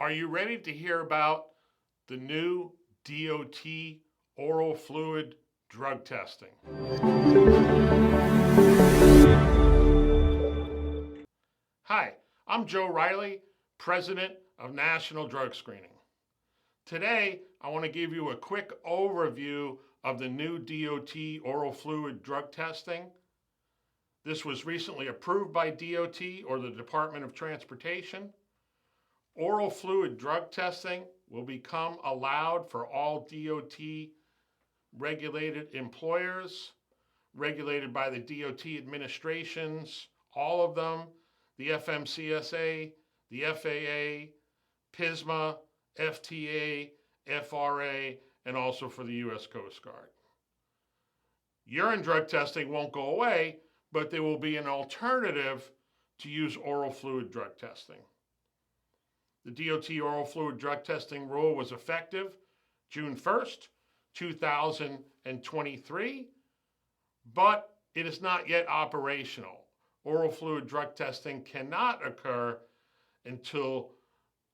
Are you ready to hear about the new DOT oral fluid drug testing? Hi, I'm Joe Reilly, President of National Drug Screening. Today, I want to give you a quick overview of the new DOT oral fluid drug testing. This was recently approved by DOT, or the Department of Transportation. Oral fluid drug testing will become allowed for all DOT regulated employers, regulated by the DOT administrations, all of them, the FMCSA, the FAA, PSMA, FTA, FRA, and also for the U.S. Coast Guard. Urine drug testing won't go away, but there will be an alternative to use oral fluid drug testing. The DOT oral fluid drug testing rule was effective June 1st, 2023, but it is not yet operational. Oral fluid drug testing cannot occur until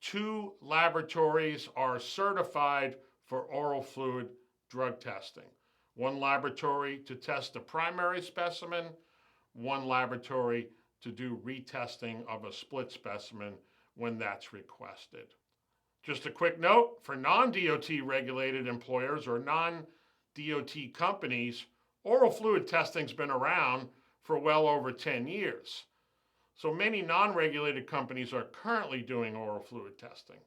2 laboratories are certified for oral fluid drug testing. 1 laboratory to test the primary specimen, 1 laboratory to do retesting of a split specimen when that's requested. Just a quick note, for non-DOT regulated employers or non-DOT companies, oral fluid testing's been around for well over 10 years. So many non-regulated companies are currently doing oral fluid testing.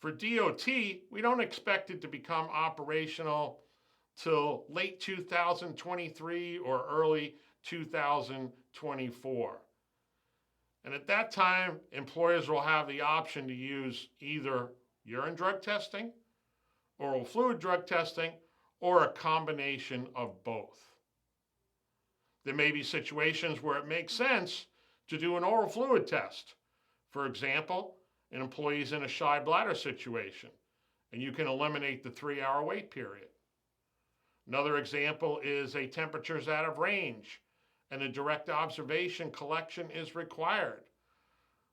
For DOT, we don't expect it to become operational till late 2023 or early 2024. And at that time, employers will have the option to use either urine drug testing, oral fluid drug testing, or a combination of both. There may be situations where it makes sense to do an oral fluid test. For example, an employee's in a shy bladder situation, and you can eliminate the 3-hour wait period. Another example is a temperature's out of range, and a direct observation collection is required.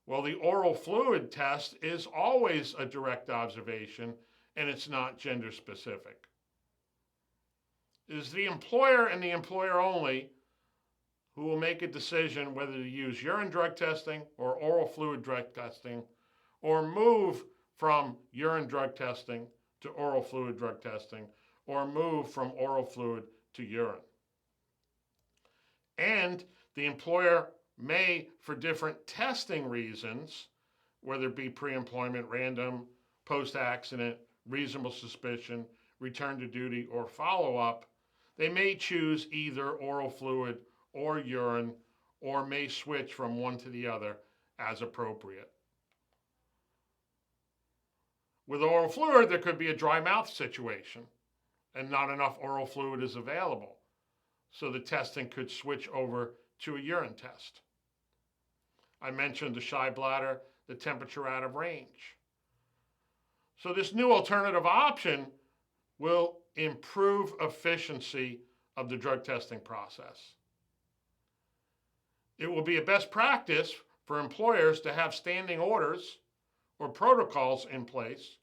Well, the oral fluid test is always a direct observation, and it's not gender specific. It is the employer and the employer only who will make a decision whether to use urine drug testing or oral fluid drug testing, or move from urine drug testing to oral fluid drug testing, or move from oral fluid to urine. And the employer may, for different testing reasons, whether it be pre-employment, random, post-accident, reasonable suspicion, return to duty, or follow-up, they may choose either oral fluid or urine, or may switch from one to the other as appropriate. With oral fluid, there could be a dry mouth situation, and not enough oral fluid is available. So the testing could switch over to a urine test. I mentioned the shy bladder, the temperature out of range. So this new alternative option will improve efficiency of the drug testing process. It will be a best practice for employers to have standing orders or protocols in place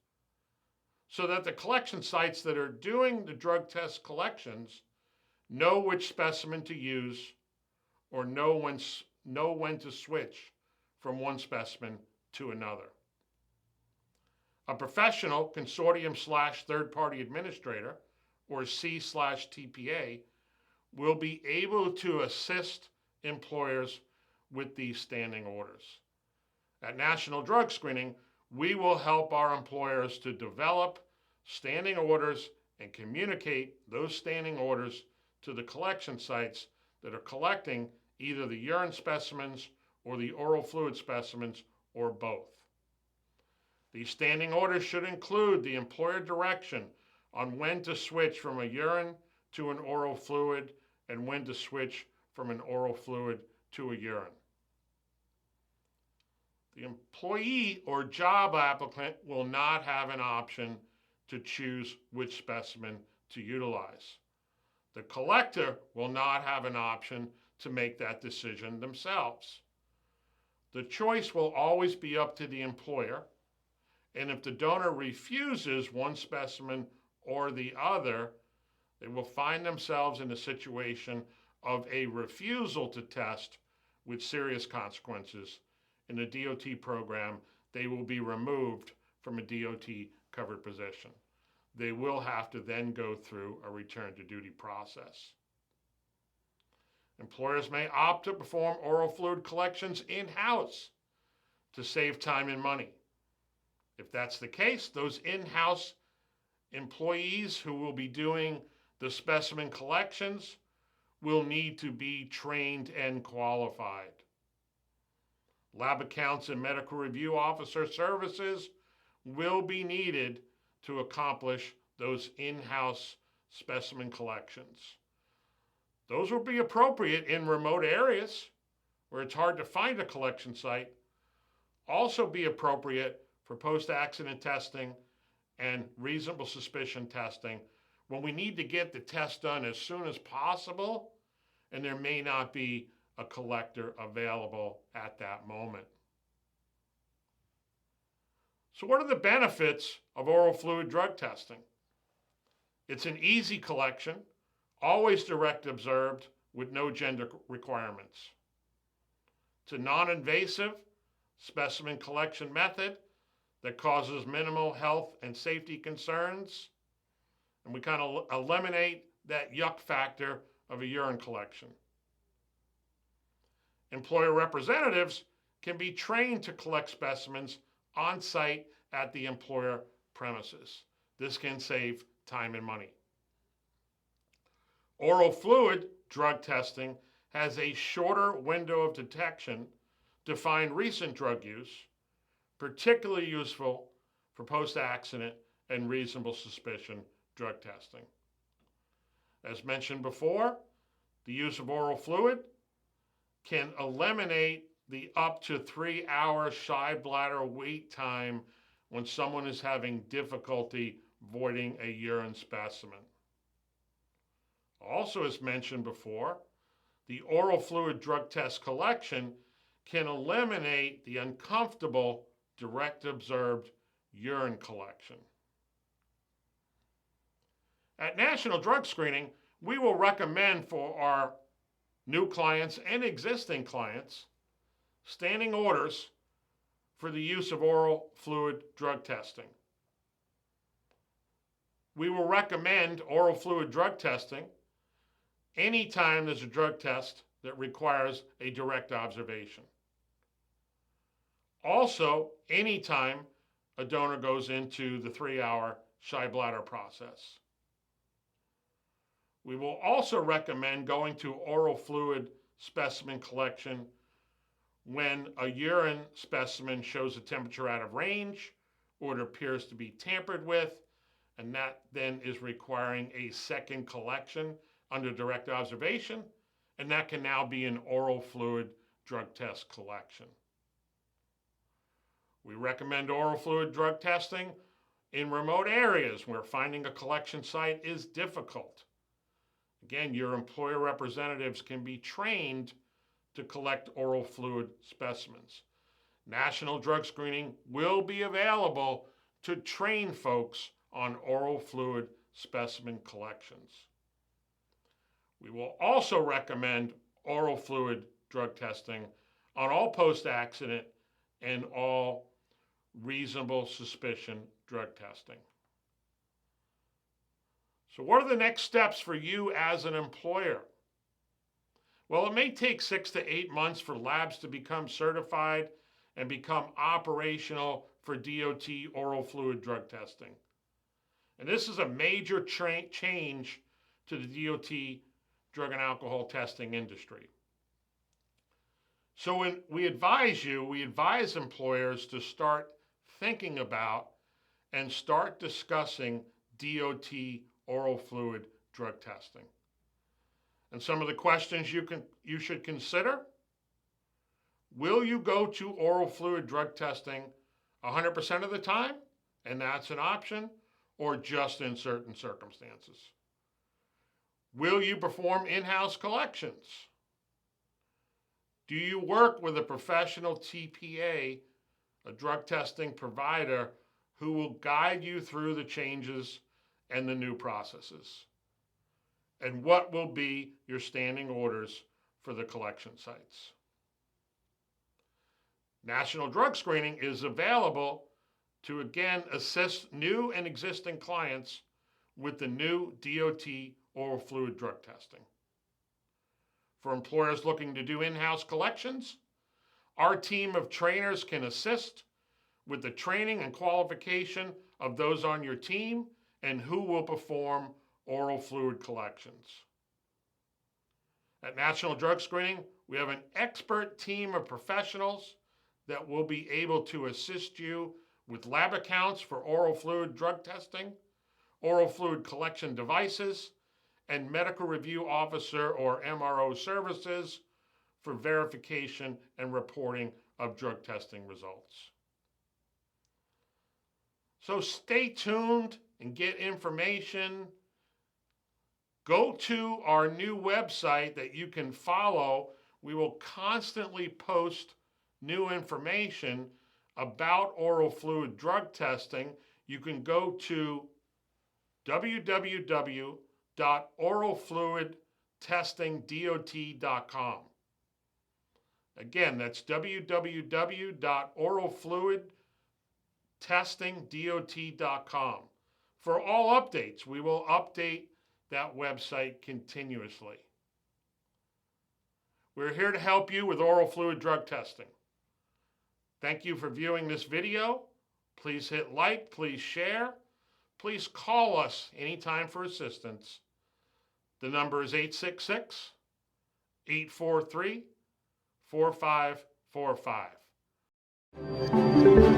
so that the collection sites that are doing the drug test collections know which specimen to use, or know when to switch from one specimen to another. A professional consortium/third-party administrator, or C/TPA, will be able to assist employers with these standing orders. At National Drug Screening, we will help our employers to develop standing orders and communicate those standing orders to the collection sites that are collecting either the urine specimens or the oral fluid specimens, or both. These standing orders should include the employer direction on when to switch from a urine to an oral fluid and when to switch from an oral fluid to a urine. The employee or job applicant will not have an option to choose which specimen to utilize. The collector will not have an option to make that decision themselves. The choice will always be up to the employer, And if the donor refuses one specimen or the other, they will find themselves in a situation of a refusal to test with serious consequences. In the DOT program, they will be removed from a DOT covered position. They will have to then go through a return to duty process. Employers may opt to perform oral fluid collections in-house to save time and money. If that's the case, those in-house employees who will be doing the specimen collections will need to be trained and qualified. Lab accounts and medical review officer services will be needed to accomplish those in-house specimen collections. Those will be appropriate in remote areas where it's hard to find a collection site, also be appropriate for post-accident testing and reasonable suspicion testing when we need to get the test done as soon as possible and there may not be a collector available at that moment. So what are the benefits of oral fluid drug testing? It's an easy collection, always direct observed with no gender requirements. It's a non-invasive specimen collection method that causes minimal health and safety concerns, and we kind of eliminate that yuck factor of a urine collection. Employer representatives can be trained to collect specimens on site at the employer premises. This can save time and money. Oral fluid drug testing has a shorter window of detection to find recent drug use, particularly useful for post-accident and reasonable suspicion drug testing. As mentioned before, the use of oral fluid can eliminate the up to 3-hour shy bladder wait time when someone is having difficulty voiding a urine specimen. Also, as mentioned before, the oral fluid drug test collection can eliminate the uncomfortable direct observed urine collection. At National Drug Screening, we will recommend for our new clients and existing clients standing orders for the use of oral fluid drug testing. We will recommend oral fluid drug testing anytime there's a drug test that requires a direct observation. Also, anytime a donor goes into the 3-hour shy bladder process. We will also recommend going to oral fluid specimen collection when a urine specimen shows a temperature out of range or it appears to be tampered with, and that then is requiring a second collection under direct observation, and that can now be an oral fluid drug test collection. We recommend oral fluid drug testing in remote areas where finding a collection site is difficult. Again, your employer representatives can be trained to collect oral fluid specimens. National Drug Screening will be available to train folks on oral fluid specimen collections. We will also recommend oral fluid drug testing on all post-accident and all reasonable suspicion drug testing. So what are the next steps for you as an employer? Well, it may take 6 to 8 months for labs to become certified and become operational for DOT oral fluid drug testing. And this is a major change to the DOT drug and alcohol testing industry. So when we advise employers to start thinking about and start discussing DOT oral fluid drug testing. And some of the questions you should consider: will you go to oral fluid drug testing 100% of the time, and that's an option, or just in certain circumstances? Will you perform in-house collections? Do you work with a professional TPA, a drug testing provider, who will guide you through the changes and the new processes, and what will be your standing orders for the collection sites. National Drug Screening is available to again assist new and existing clients with the new DOT oral fluid drug testing. For employers looking to do in-house collections, our team of trainers can assist with the training and qualification of those on your team and who will perform oral fluid collections. At National Drug Screening, we have an expert team of professionals that will be able to assist you with lab accounts for oral fluid drug testing, oral fluid collection devices, and medical review officer or MRO services for verification and reporting of drug testing results. So stay tuned and get information. Go to our new website that you can follow. We will constantly post new information about oral fluid drug testing. You can go to www.oralfluidtestingdot.com. Again, that's www.oralfluidtestingdot.com. For all updates, we will update that website continuously. We're here to help you with oral fluid drug testing. Thank you for viewing this video. Please hit like, please share. Please call us anytime for assistance. The number is 866-843-4545.